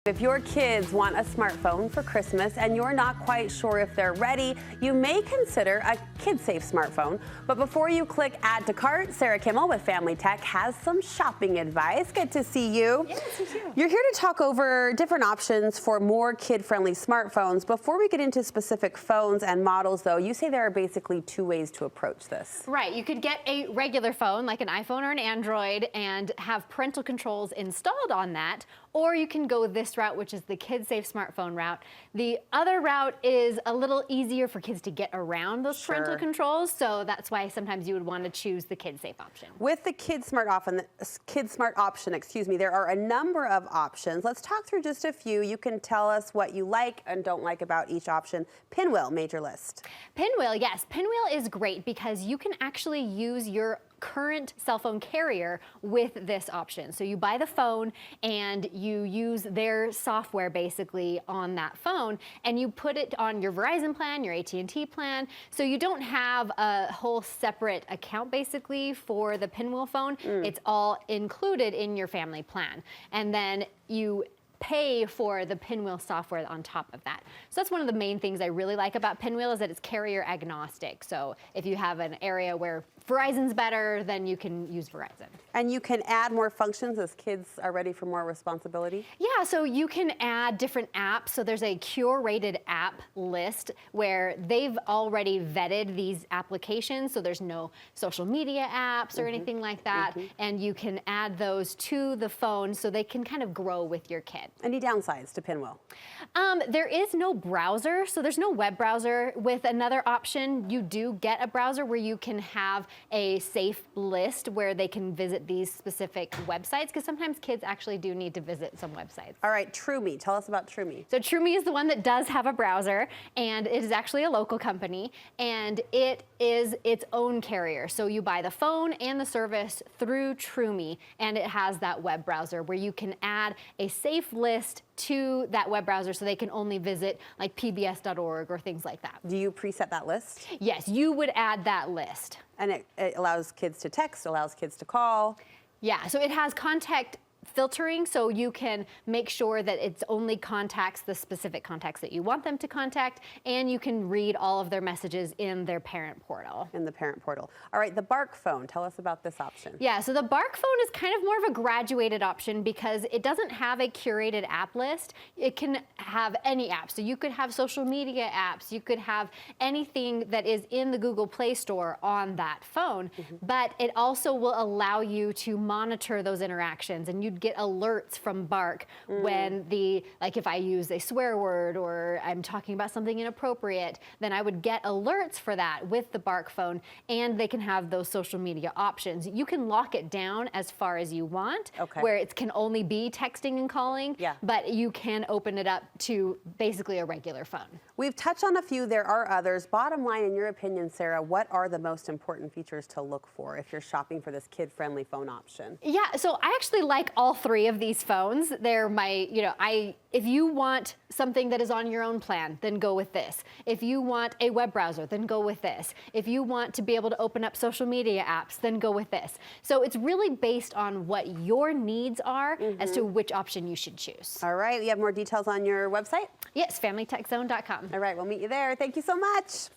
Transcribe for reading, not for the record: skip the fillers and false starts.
If your kids want a smartphone for Christmas and you're not quite sure if they're ready, you may consider a kid-safe smartphone. But before you click add to cart, Sarah Kimmel with Family Tech has some shopping advice. Good to see you. Yes, you too. You're here to talk over different options for more kid-friendly smartphones. Before we get into specific phones and models, though, you say there are basically two ways to approach this. Right, you could get a regular phone like an iPhone or an Android and have parental controls installed on that, or you can go this route, which is the kid-safe smartphone route. The other route is a little easier for kids to get around those parental controls, so that's why sometimes you would want to choose the kid-safe option. With the Kid Smart option, there are a number of options. Let's talk through just a few. You can tell us what you like and don't like about each option. Pinwheel made your list. Pinwheel, yes. Pinwheel is great because you can actually use your current cell phone carrier with this option. So you buy the phone and you use their software basically on that phone, and you put it on your Verizon plan, your AT&T plan, so you don't have a whole separate account basically for the Pinwheel phone. It's all included in your family plan. And then you pay for the Pinwheel software on top of that. So that's one of the main things I really like about Pinwheel, is that it's carrier agnostic. So if you have an area where Verizon's better, then you can use Verizon. And you can add more functions as kids are ready for more responsibility? Yeah, so you can add different apps. So there's a curated app list where they've already vetted these applications. So there's no social media apps or anything like that. And you can add those to the phone so they can kind of grow with your kid. Any downsides to Pinwheel? There is no browser, so there's no web browser. With another option, you do get a browser where you can have a safe list where they can visit these specific websites, because sometimes kids actually do need to visit some websites. All right, TrueMe. Tell us about TrueMe. So TrueMe is the one that does have a browser, and it is actually a local company, and it is its own carrier. So you buy the phone and the service through TrueMe, and it has that web browser where you can add a safe list to that web browser so they can only visit like pbs.org or things like that. Do you preset that list? Yes, you would add that list. And it allows kids to text, allows kids to call. Yeah, so it has contact filtering, so you can make sure that it's only contacts the specific contacts that you want them to contact, and you can read all of their messages in their parent portal. In the parent portal. All right, the Bark phone. Tell us about this option. Yeah, so the Bark phone is kind of more of a graduated option because it doesn't have a curated app list. It can have any app. So you could have social media apps, you could have anything that is in the Google Play Store on that phone, but it also will allow you to monitor those interactions, and you'd get alerts from Bark when like if I use a swear word or I'm talking about something inappropriate, then I would get alerts for that with the Bark phone, and they can have those social media options. You can lock it down as far as you want, where it can only be texting and calling, but you can open it up to basically a regular phone. We've touched on a few, there are others. Bottom line, in your opinion, Sarah, what are the most important features to look for if you're shopping for this kid-friendly phone option? Yeah, so I actually like all three of these phones. They're my, if you want something that is on your own plan, then go with this. If you want a web browser, then go with this. If you want to be able to open up social media apps, then go with this. So it's really based on what your needs are as to which option you should choose. All right, you have more details on your website? Yes, familytechzone.com. All right, we'll meet you there. Thank you so much.